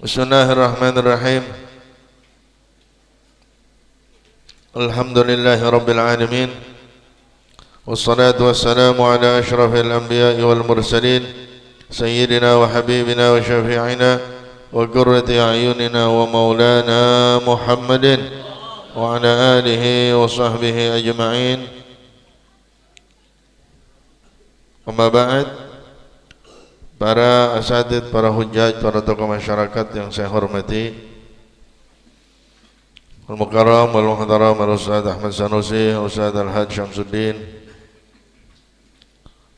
Bismillahirrahmanirrahim. Alhamdulillahi rabbil alamin. Wassalatu wassalamu ala ashrafil anbiya'i wal mursalin sayyidina wa habibina wa syafi'ina wa qurrati a'yunina wa maulana Muhammadin wa ala alihi wa sahbihi ajma'in. Amma ba'd. Para asatidz, para hujjaj, para tokoh masyarakat yang saya hormati, Al-Mukarram, Al-Muhtaram, Al-Ustadz Ahmad Sanusi, Ustadz Al-Hajj Syamsuddin,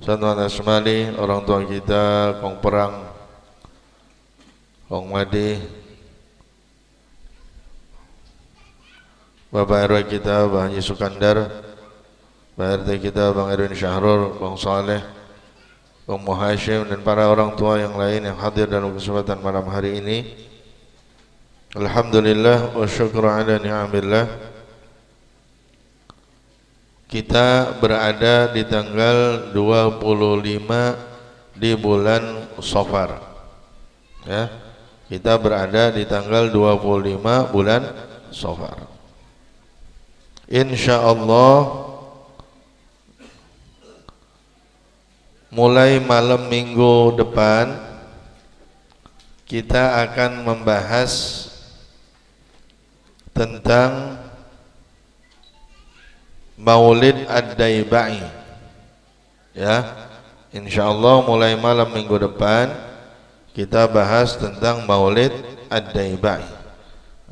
Ustadz Muhammad Asmali, orang tua kita, Kong Perang, Kong Madi, Bapak RW kita, Bang Haji Sukandar, Pak RT kita, Bang Erwin Syahrul, Bang Saleh, Bang Muhashim, dan para orang tua yang lain yang hadir dalam kesempatan malam hari ini. Alhamdulillah wa syukru ala ni'amillah. Kita berada di tanggal 25 di bulan Safar. Ya, kita berada di tanggal 25 bulan Safar. Insyaallah mulai malam minggu depan kita akan membahas tentang Maulid Ad-Daibai. Ya, insyaallah mulai malam minggu depan kita bahas tentang Maulid Ad-Daibai.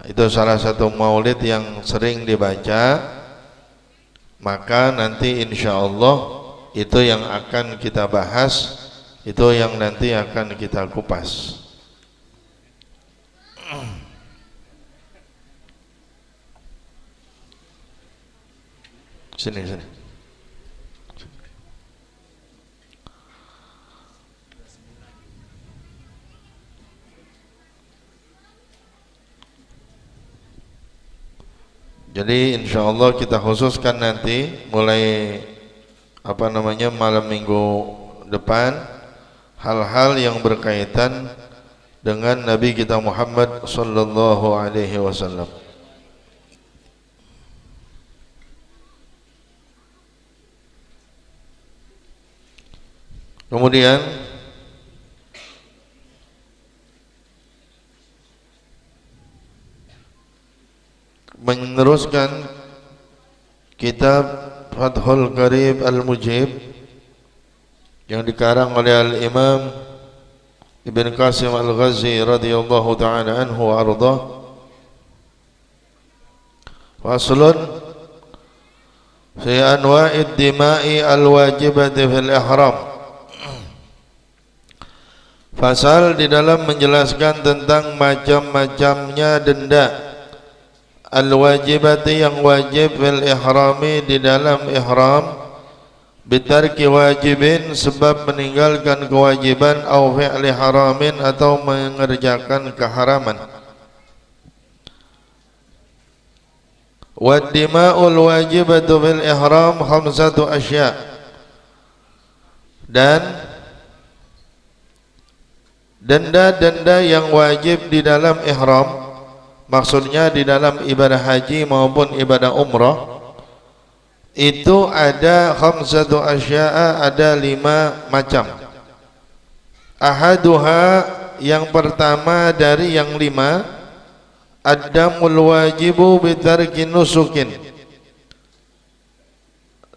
Itu salah satu maulid yang sering dibaca, maka nanti insyaallah itu yang akan kita bahas, itu yang nanti akan kita kupas. Sini. Jadi insyaallah kita khususkan nanti mulai malam minggu depan hal-hal yang berkaitan dengan Nabi kita Muhammad sallallahu alaihi wasallam. Kemudian meneruskan kitab Fathul Qarib Al-Mujib yang dikarang oleh Al-Imam Ibn Qasim Al-Ghazi radhiyallahu ta'ala anhu wa ardhah. Faslun fi anwa'id dima'i al-wajibati fil ihram. Fasal di dalam menjelaskan tentang macam-macamnya denda al-wajibati yang wajib fil ihrami di dalam ihram, bitarki wajibin sebab meninggalkan kewajiban, au fi'li haramin atau mengerjakan keharaman. Wad dima'ul wajibatu fil ihram khamsatu asya', dan denda-denda yang wajib di dalam ihram, maksudnya di dalam ibadah haji maupun ibadah umrah, itu ada khamsatu asya'a, ada 5 macam. Ahaduha, yang pertama dari yang 5, ad-damul wajibu bitarki nusukin,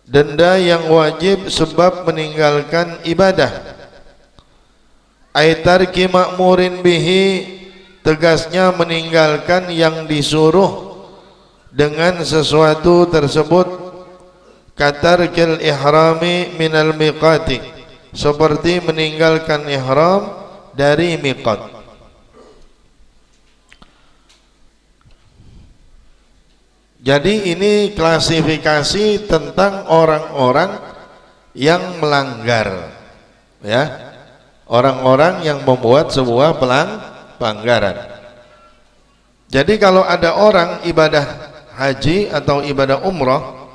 denda yang wajib sebab meninggalkan ibadah. Aitarki ma'murin bihi, tegasnya meninggalkan yang disuruh dengan sesuatu tersebut. Katarkil ihrami minal miqati, seperti meninggalkan ihram dari miqat. Jadi ini klasifikasi tentang orang-orang yang melanggar, ya, orang-orang yang membuat sebuah pelanggaran. Jadi kalau ada orang ibadah haji atau ibadah umrah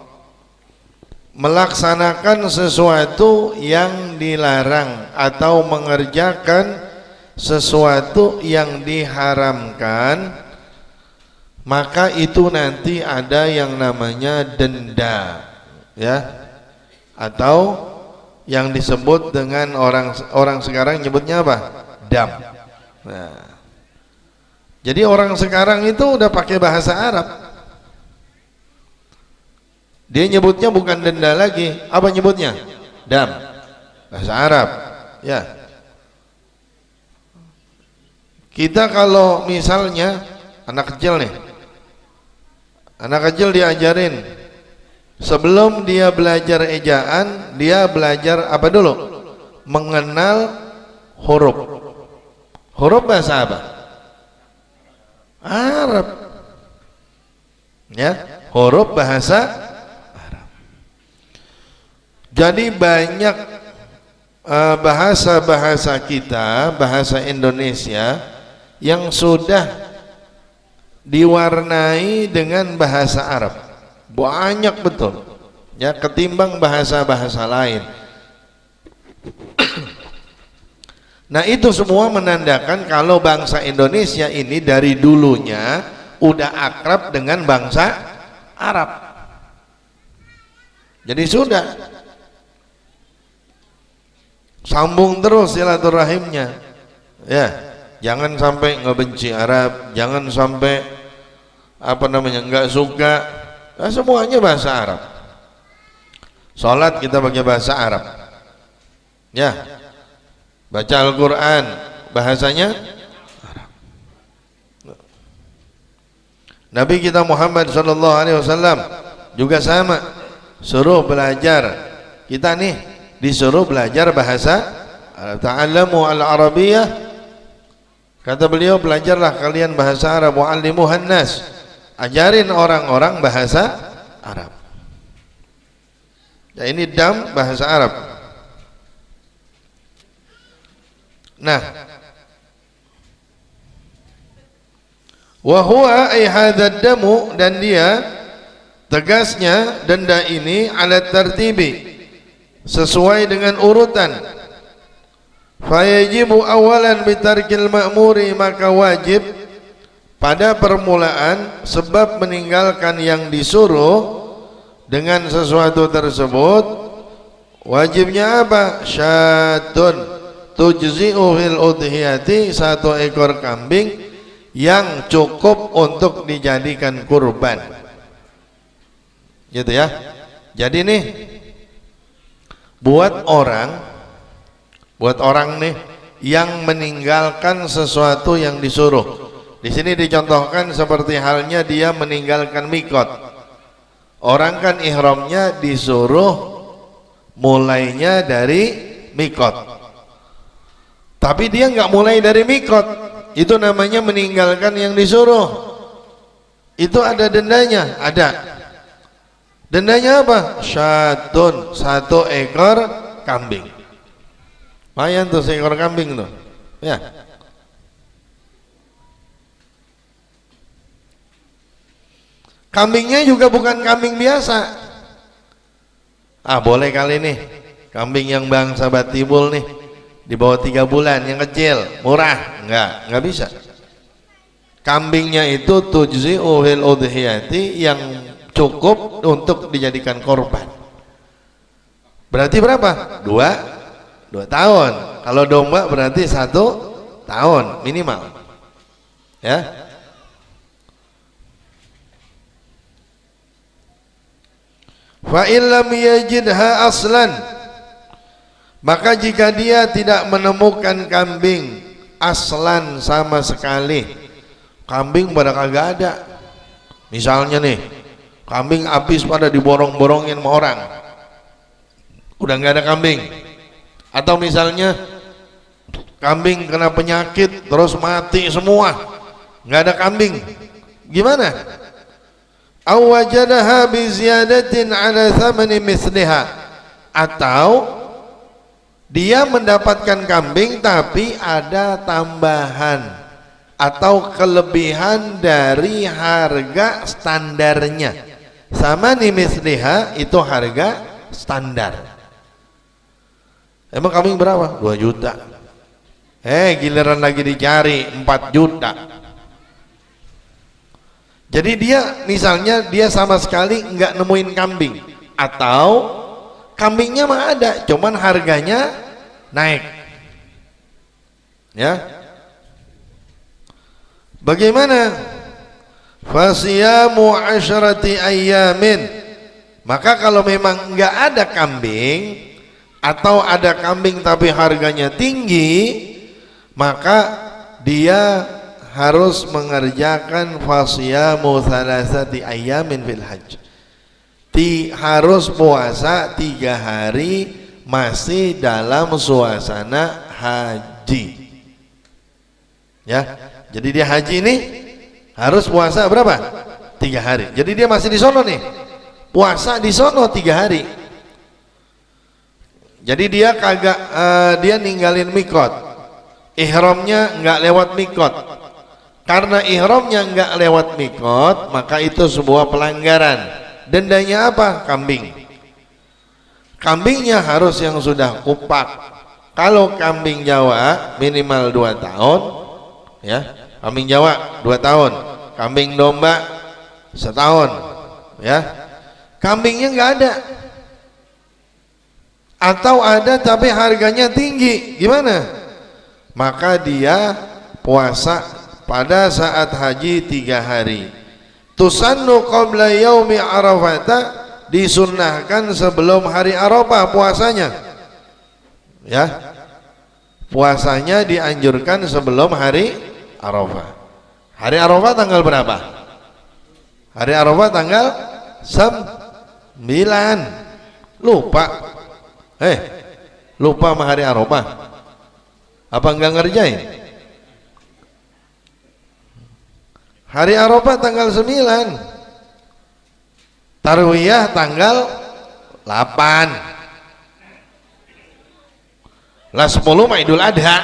melaksanakan sesuatu yang dilarang atau mengerjakan sesuatu yang diharamkan, maka itu nanti ada yang namanya denda, ya, atau yang disebut dengan orang sekarang nyebutnya apa? Dam. Nah, jadi orang sekarang itu udah pakai bahasa Arab. Dia nyebutnya bukan denda lagi, apa nyebutnya? Dam. Bahasa Arab. Ya. Kita kalau misalnya anak kecil nih, anak kecil diajarin sebelum dia belajar ejaan, dia belajar apa dulu? Mengenal huruf. Huruf bahasa apa? Arab. Ya, huruf bahasa Arab. Jadi banyak bahasa-bahasa kita, bahasa Indonesia yang sudah diwarnai dengan bahasa Arab. Banyak betul, ya, ketimbang bahasa-bahasa lain. Nah, itu semua menandakan kalau bangsa Indonesia ini dari dulunya udah akrab dengan bangsa Arab. Jadi sudah sambung terus silaturahimnya, ya. Jangan sampai ngebenci Arab, jangan sampai nggak suka. Nah, semuanya bahasa Arab. Salat kita pakai bahasa Arab, ya. Baca Al-Quran bahasanya Arab. Nabi kita Muhammad SAW juga sama, suruh belajar. Kita nih disuruh belajar bahasa Arab. Ta'allamu al-Arabiyyah, kata beliau, belajarlah kalian bahasa Arab. Wa'allimuhan nas, ajarin orang-orang bahasa Arab. Ya, ini dam bahasa Arab. Nah, wa huwa ay hadzal damu, dan dia tegasnya denda ini ala tartibi, sesuai dengan urutan. Fayajibu awalan bitarkil ma'muri, maka wajib pada permulaan sebab meninggalkan yang disuruh dengan sesuatu tersebut. Wajibnya apa? Syatun tujzi'u fil udhiyati, satu ekor kambing yang cukup untuk dijadikan kurban, gitu ya. Jadi nih buat orang nih yang meninggalkan sesuatu yang disuruh. Di sini dicontohkan seperti halnya dia meninggalkan mikot. Orang kan ihramnya disuruh mulainya dari mikot, tapi dia nggak mulai dari mikot, itu namanya meninggalkan yang disuruh. Itu ada dendanya, ada. Dendanya apa? Syatun, satu ekor kambing. Lumayan tuh seekor kambing tuh, ya. Kambingnya juga bukan kambing biasa. Boleh kali nih kambing yang bangsa Batibul nih, di bawah 3 bulan, yang kecil, murah. Enggak bisa. Kambingnya itu tujzi'u fil udhiyati, yang cukup untuk dijadikan korban. Berarti berapa? 2 tahun. Kalau domba berarti 1 tahun minimal, ya. Fa illam yajidha aslan, maka jika dia tidak menemukan kambing aslan sama sekali, kambing pada kagak ada. Misalnya nih, kambing habis pada diborong-borongin sama orang, udah nggak ada kambing. Atau misalnya kambing kena penyakit terus mati semua, nggak ada kambing, gimana? Aw wajadaha bi ziyadatin ala thamani misliha, atau dia mendapatkan kambing tapi ada tambahan atau kelebihan dari harga standarnya. Sama nih misliha, itu harga standar. Emang kambing berapa? 2 juta. Giliran lagi dicari 4 juta. Jadi dia misalnya dia sama sekali nggak nemuin kambing, atau kambingnya mah ada, cuman harganya naik. Ya. Bagaimana? Fasiyamu asyrati ayyamin. Maka kalau memang nggak ada kambing, atau ada kambing tapi harganya tinggi, maka dia harus mengerjakan fasiyamu thalathati ayyamin fil hajj. Harus puasa 3 hari masih dalam suasana haji. Ya, jadi dia haji ini harus puasa berapa? 3 hari. Jadi dia masih di sono nih, puasa di sono 3 hari. Jadi dia dia ninggalin mikot, ihramnya nggak lewat mikot. Karena ihramnya nggak lewat mikot, maka itu sebuah pelanggaran. Dendanya apa? Kambing. Kambingnya harus yang sudah kupak. Kalau kambing Jawa minimal 2 tahun, ya, kambing Jawa 2 tahun, kambing domba 1 tahun, ya. Kambingnya nggak ada, atau ada tapi harganya tinggi, gimana? Maka dia puasa pada saat haji 3 hari. Tusannu qabla yaumi arafata, disunnahkan sebelum hari Arafah puasanya. Ya, puasanya dianjurkan sebelum hari Arafah. Hari Arafah tanggal berapa? Hari Arafah tanggal 9. Lupa. Lupa sama hari Arafah? Apa enggak ngerjain? Hari Arafah tanggal 9, Tarwiyah tanggal 8, lah 10 mah Idul Adha.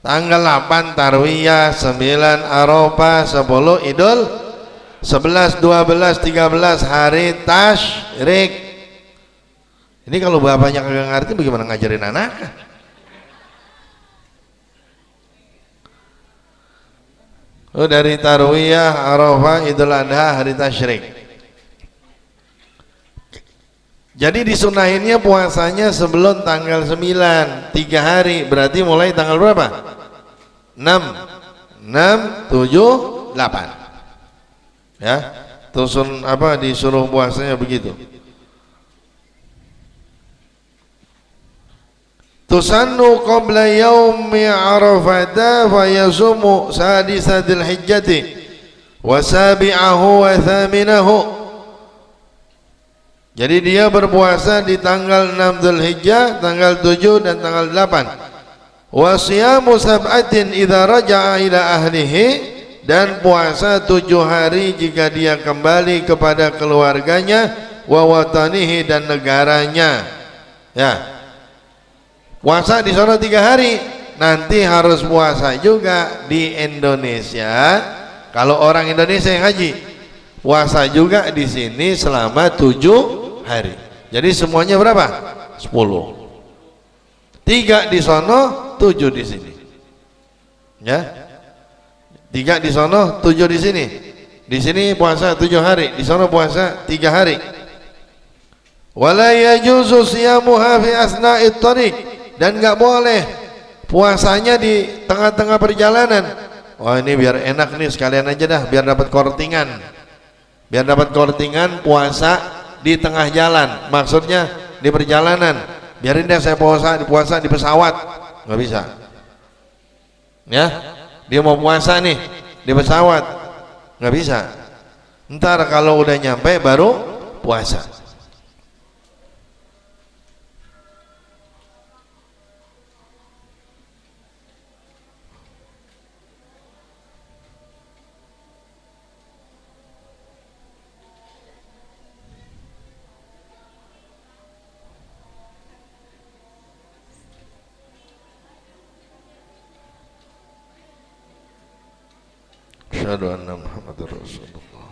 Tanggal 8 Tarwiyah, 9 Arafah, 10 Idul, 11, 12, 13 hari tasyrik. Ini kalau bapaknya kagak ngerti bagaimana ngajarin anak? Dari Tarwiyah, Arafah, Idul Adha, hari tasyrik. Jadi disunahinnya puasanya sebelum tanggal 9, 3 hari. Berarti mulai tanggal berapa? 6, 7, 8. Ya, disuruh puasanya begitu. Tusannu qabla yaumi arafata fa yasumu sadisatil hijjati wa sabi'ahu wa thaminahu. Jadi dia berpuasa di tanggal 6 Dzulhijjah, tanggal 7 dan tanggal 8. Wa siyamu sab'atin idza raja'a ila ahlihi, dan puasa 7 hari jika dia kembali kepada keluarganya, wa watanihi, dan negaranya. Ya. Puasa di sana 3 hari, nanti harus puasa juga di Indonesia. Kalau orang Indonesia yang haji, puasa juga di sini selama 7 hari. Jadi semuanya berapa? 10. 3 di sono, 7 di sini. Ya, 3 di sono, 7 di sini. Di sini puasa 7 hari, di sono puasa 3 hari. Wala yajuzu siyamuha fi asna'it tariq, dan nggak boleh puasanya di tengah-tengah perjalanan. Wah, ini biar enak nih, sekalian aja dah, biar dapat kortingan. Biar dapat kortingan puasa di tengah jalan. Maksudnya di perjalanan. Biarin deh saya puasa di pesawat. Nggak bisa. Ya, dia mau puasa nih di pesawat, nggak bisa. Ntar kalau udah nyampe baru puasa. Asyhadu anna Muhammadar Rasulullah.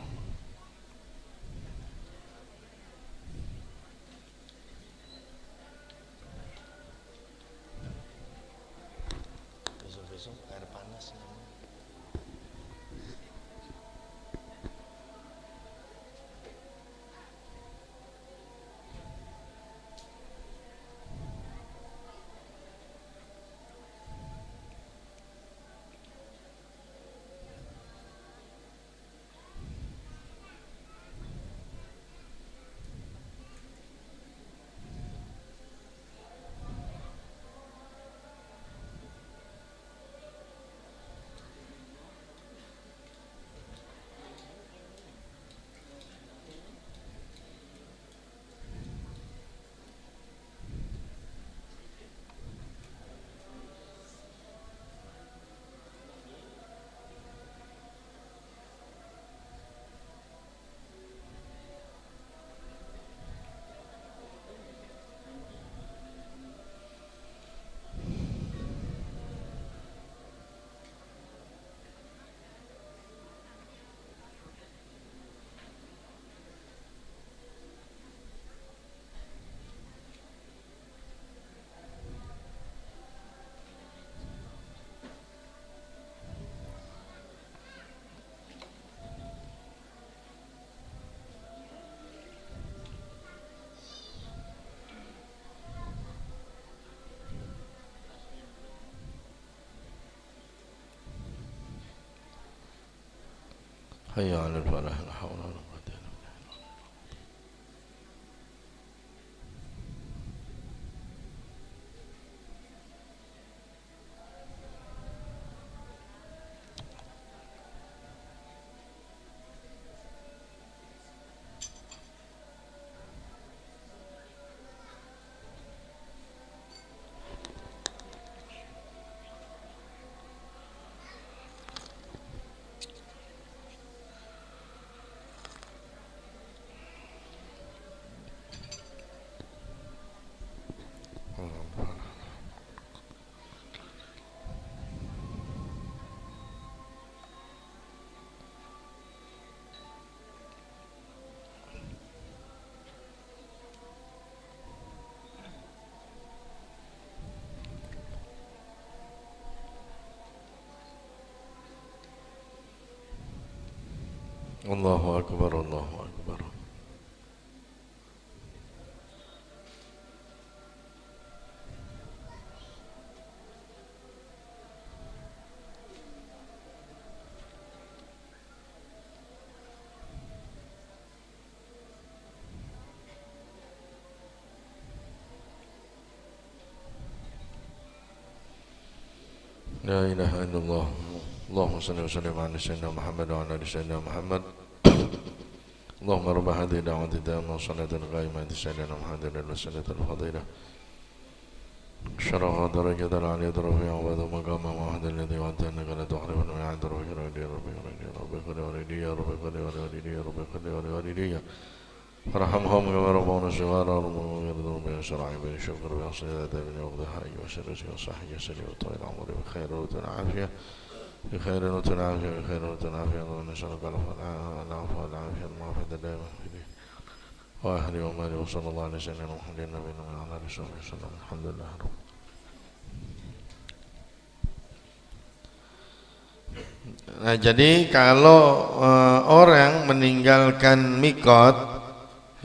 hayya 'alal falah, la haula wala quwwata illa billah. Allahu akbar, Allahu akbar. La ilaha illallah. Allahumma salli wa sallim ala sayyidina Muhammad wa ala ali sayyidina Muhammad. Allahumma rabb hadhihi da'wati tammah wa salatan qa'imati sayyidina Muhammadin wa sallallahu al-fadilah. شرح درجة العليا رفيع وبعد مقام واحد الذي وعدت أنك لا تخلف الميعاد ربي ربي ربي ربي قل ولدي يا ربي قل ولدي يا ربي قل ولدي فرحمهم كما ربونا صغارا ربي شرعي بن شكر بأصل ذات بن وقت حي وسرسي وصحي سري وطويل عمري بخير وتنعافية بخير وتنعافية بخير وتنعافية اللهم نسألك العفو والعافية المعافية دائما في دين وأهلي ومالي وصلى الله على سيدنا محمد النبي وعلى آله وصحبه وسلم الحمد لله رب. Nah, jadi kalau orang meninggalkan mikot,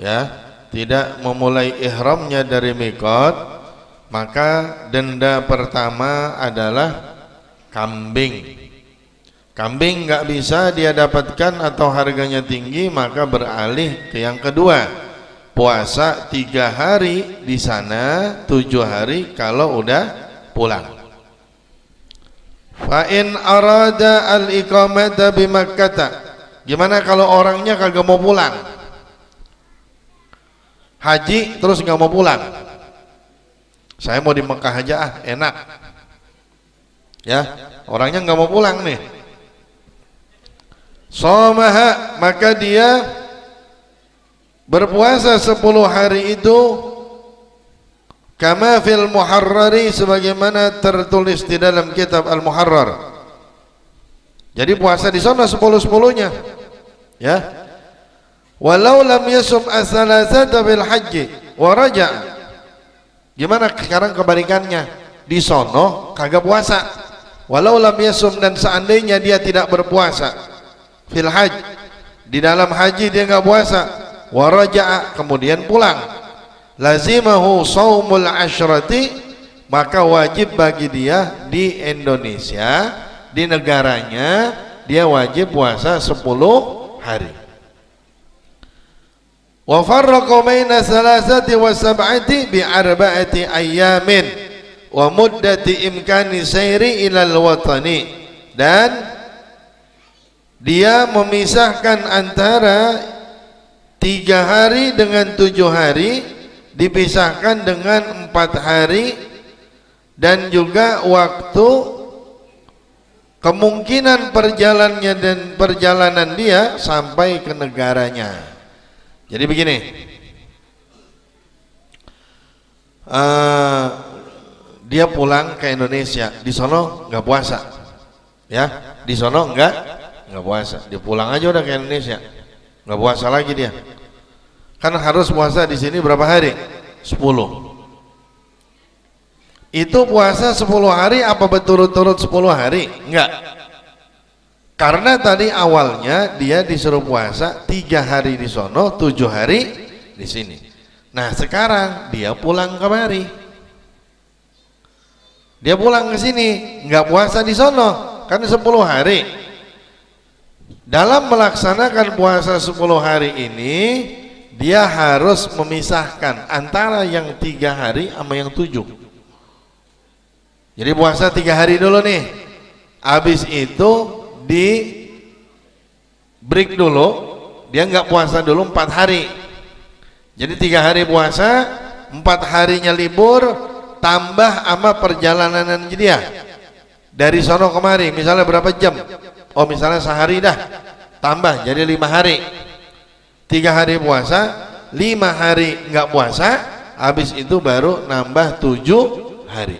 ya, tidak memulai ihramnya dari mikot, maka denda pertama adalah kambing. Kambing nggak bisa dia dapatkan atau harganya tinggi, maka beralih ke yang kedua, puasa 3 hari di sana, 7 hari kalau udah pulang. Fa in arada al-iqamata bi Makkah. Gimana kalau orangnya kagak mau pulang? Haji terus nggak mau pulang. Saya mau di Mekah aja enak. Ya, orangnya nggak mau pulang nih. Somaha, maka dia berpuasa 10 hari itu kama fil muharrari, sebagaimana tertulis di dalam kitab Al-Muharrar. Jadi puasa di sana 10-10-nya, ya. Walau lam yasum as-salasata bil haji wa raja'. Gimana sekarang kebalikannya? Di sono kagak puasa. Walau lam yasum, dan seandainya dia tidak berpuasa fil haji, di dalam haji dia nggak puasa, wa raja'a, kemudian pulang, lazimahu shaumul asyrati, maka wajib bagi dia di Indonesia, di negaranya, dia wajib puasa 10 hari. Wa farraqa baina salasati wa sab'ati bi arba'ati ayyamin wa muddati imkani sayri ilal watani, dan dia memisahkan antara 3 hari dengan 7 hari, dipisahkan dengan 4 hari, dan juga waktu kemungkinan perjalanannya dan perjalanan dia sampai ke negaranya. Jadi begini, dia pulang ke Indonesia, di sono nggak puasa, ya, di sono nggak puasa, dia pulang aja udah ke Indonesia, nggak puasa lagi dia. Kan harus puasa di sini berapa hari? 10. Itu puasa 10 hari apa berturut-turut 10 hari? Enggak. Karena tadi awalnya dia disuruh puasa 3 hari di sono, 7 hari di sini. Nah, sekarang dia pulang kemari. Dia pulang ke sini, nggak puasa di sono, kan 10 hari. Dalam melaksanakan puasa 10 hari ini, dia harus memisahkan antara yang 3 hari sama yang 7. Jadi puasa 3 hari dulu nih, habis itu di break dulu, dia nggak puasa dulu 4 hari. Jadi 3 hari puasa, 4 harinya libur, tambah sama perjalanan dia dari sono kemari, misalnya berapa jam? Oh misalnya sehari dah, tambah jadi 5 hari. 3 hari puasa, 5 hari nggak puasa, habis itu baru nambah 7 hari.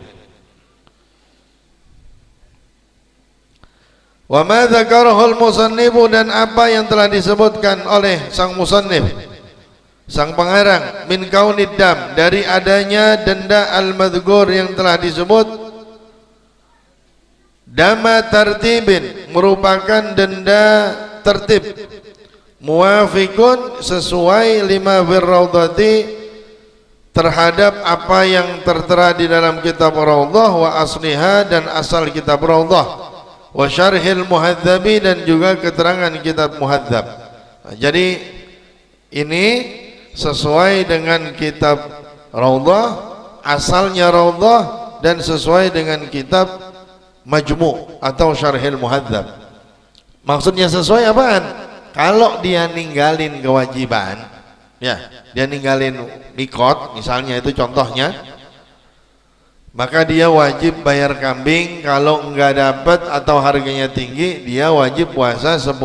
Wa ma dzakarahul musannifu, dan apa yang telah disebutkan oleh sang musannif, sang pengarang, min kaunid dam, dari adanya denda al-madhkur yang telah disebut, dama tartibin, merupakan denda tertib, muwafiqun, sesuai lima birraudati, terhadap apa yang tertera di dalam kitab Raudhah, wa asliha, dan asal kitab Raudhah, wa syarhil muhadzabi, dan juga keterangan kitab muhadzab. Nah, jadi ini sesuai dengan kitab Raudhah, asalnya Raudhah, dan sesuai dengan kitab Majmu' atau Syarhil Muhadzab. Maksudnya sesuai apaan? Kalau dia ninggalin kewajiban, ya, dia ninggalin mikot misalnya, itu contohnya, maka dia wajib bayar kambing. Kalau enggak dapat atau harganya tinggi, dia wajib puasa 10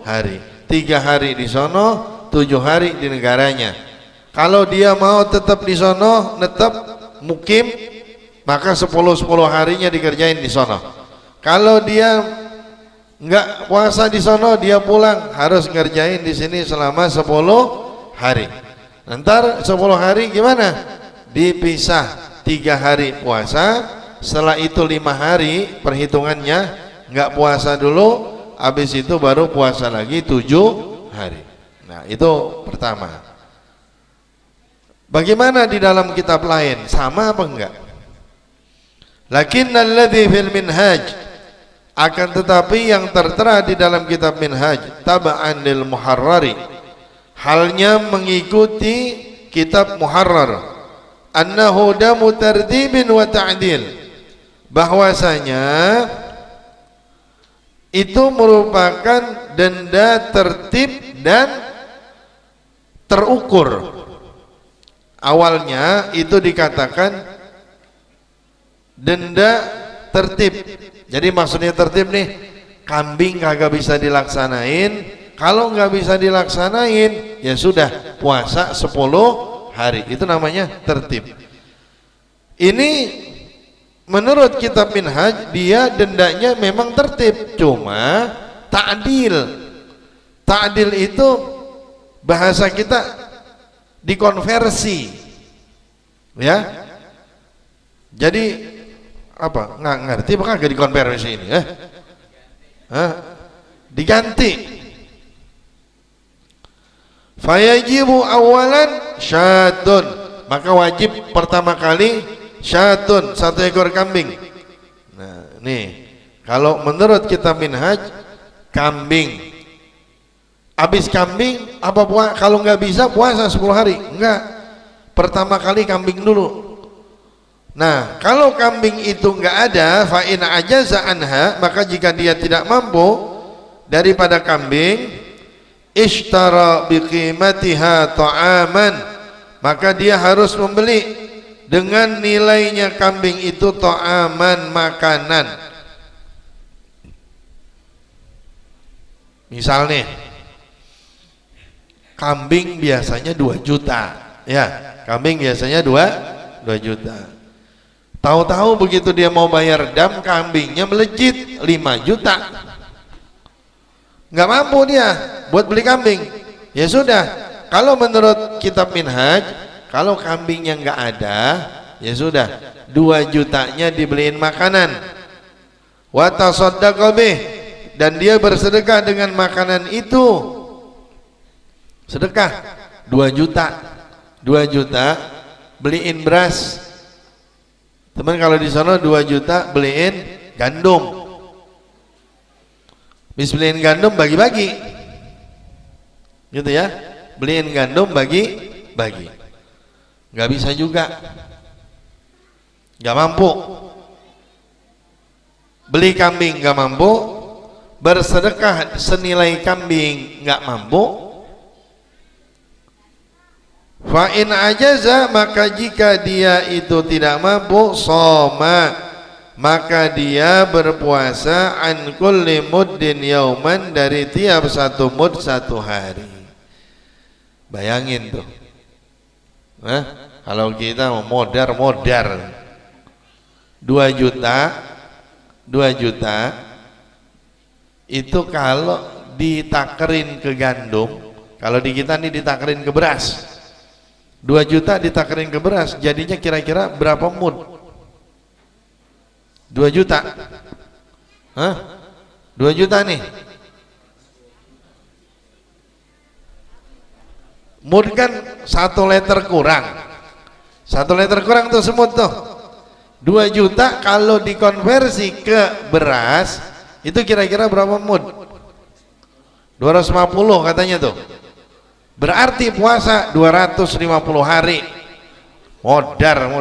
hari, 3 hari di sono, 7 hari di negaranya. Kalau dia mau tetap di sono, tetap mukim, maka 10 harinya dikerjain di sono. Kalau dia enggak puasa di sono, dia pulang, harus ngerjain di sini selama 10 hari. Ntar 10 hari gimana? Dipisah, 3 hari puasa, setelah itu 5 hari perhitungannya enggak puasa dulu, habis itu baru puasa lagi 7 hari. Nah, itu pertama. Bagaimana di dalam kitab lain? Sama apa enggak? Lakinnalladzi fil minhaj, akan tetapi yang tertera di dalam kitab Minhaj, taba'an lil muharrari, halnya mengikuti kitab Muharrar, annahu damu tardibin wa ta'dil, bahwasanya itu merupakan denda tertib dan terukur. Awalnya itu dikatakan denda tertib. Jadi maksudnya tertib nih, kambing kagak bisa dilaksanain. Kalau nggak bisa dilaksanain, ya sudah, puasa 10 hari. Itu namanya tertib. Ini menurut kitab Minhaj, dia dendanya memang tertib, cuma ta'dil. Ta'dil itu bahasa kita dikonversi, ya. Jadi apa? Nggak ngerti apa kagak dikonversi ini? Diganti. Fayajibu awalan syatun, maka wajib pertama kali syatun, 1 ekor kambing. Nah, nih kalau menurut kitab Minhaj, kambing. Habis kambing apa kalau nggak bisa puasa 10 hari? Enggak. Pertama kali kambing dulu. Nah, kalau kambing itu enggak ada, fa in ajaza anha, maka jika dia tidak mampu daripada kambing, ishtara biqimatiha ta'aman, maka dia harus membeli dengan nilainya kambing itu ta'aman, makanan. Misalnya kambing biasanya 2 juta, ya, kambing biasanya 2 juta. Tahu-tahu begitu dia mau bayar dam, kambingnya melejit 5 juta. Nggak mampu dia buat beli kambing. Ya sudah, kalau menurut kitab Minhaj, kalau kambingnya nggak ada, ya sudah, 2 jutanya dibeliin makanan. Wa tasaddaqa bih, dan dia bersedekah dengan makanan itu. Sedekah 2 juta. 2 juta beliin beras. Teman, kalau di sana 2 juta beliin gandum. Bis beliin gandum bagi-bagi, gitu ya. Beliin gandum bagi-bagi, nggak bisa juga, nggak mampu. Beli kambing nggak mampu, bersedekah senilai kambing nggak mampu. Fa'in ajaza, maka jika dia itu tidak mampu, soma, maka dia berpuasa an kulli muddin yauman, dari tiap satu mud satu hari. Bayangin tuh, kalau kita mau modar 2 juta itu kalau ditakerin ke gandum, kalau di kita nih ditakerin ke beras, 2 juta ditakerin ke beras, jadinya kira-kira berapa mud? 2 juta. 2 juta nih. Mud kan 1 liter kurang. 1 liter kurang tuh semut tuh. 2 juta kalau dikonversi ke beras, itu kira-kira berapa mud? 250 katanya tuh. Berarti puasa 250 hari. Modar.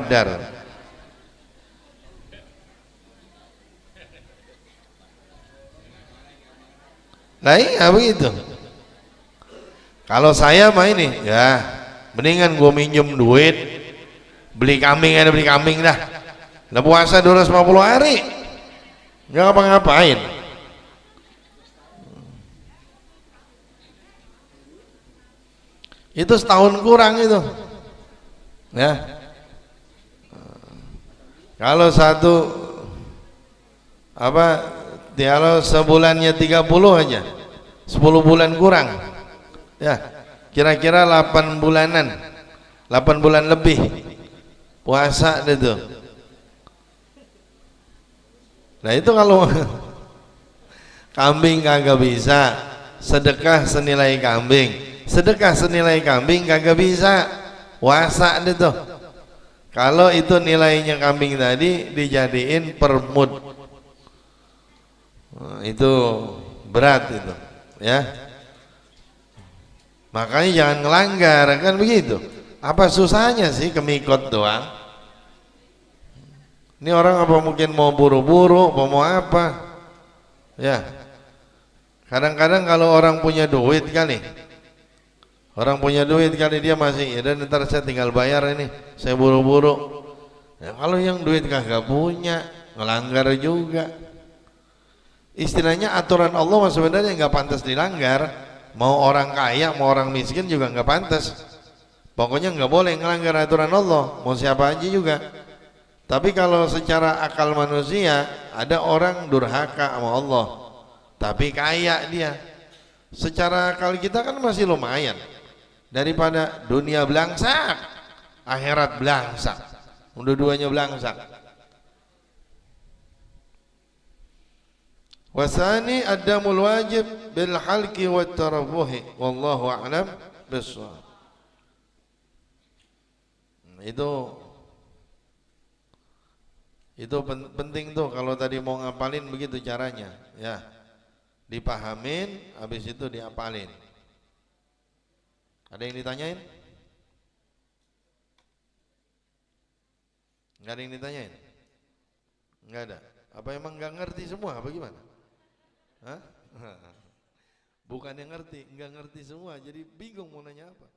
Nah iya begitu. Kalau saya mah ini ya, mendingan gue minjem duit, beli kambing dah. Lah puasa 250 hari, nggak ngapa-ngapain. Itu setahun kurang itu, ya. Kalau kalau sebulannya 30 aja, 10 bulan kurang, ya. Kira-kira 8 bulanan, 8 bulan lebih puasa itu. Nah itu kalau kambing kagak bisa, sedekah senilai kambing. Sedekah senilai kambing kagak bisa puasa itu. Kalau itu nilainya kambing tadi dijadiin per mud, itu berat itu, ya. Makanya jangan ngelanggar, kan begitu. Apa susahnya sih kemikot doang? Ini orang apa mungkin mau buru-buru, mau apa? Ya. Kadang-kadang kalau orang punya duit kali, dia masih, ya dan ntar saya tinggal bayar ini, saya buru-buru. Ya, kalau yang duit kagak punya, ngelanggar juga. Istilahnya aturan Allah sebenarnya nggak pantas dilanggar. Mau orang kaya, mau orang miskin juga nggak pantas. Pokoknya nggak boleh ngelanggar aturan Allah, mau siapa aja juga. Tapi kalau secara akal manusia, ada orang durhaka sama Allah, tapi kaya dia. Secara akal kita kan masih lumayan. Daripada dunia belangsak, akhirat belangsak, dua-duanya belangsak. Wasani adamul wajib bil halqi wat tarafuhi, wallahu a'lam bissawab. Itu penting tuh, kalau tadi mau ngapalin begitu caranya, ya. Dipahamin, habis itu diapalin. Ada yang ditanyain? Nggak ada yang ditanyain? Nggak ada. Apa emang nggak ngerti semua? Apa gimana? Hah? Bukan yang ngerti, nggak ngerti semua, jadi bingung mau nanya apa.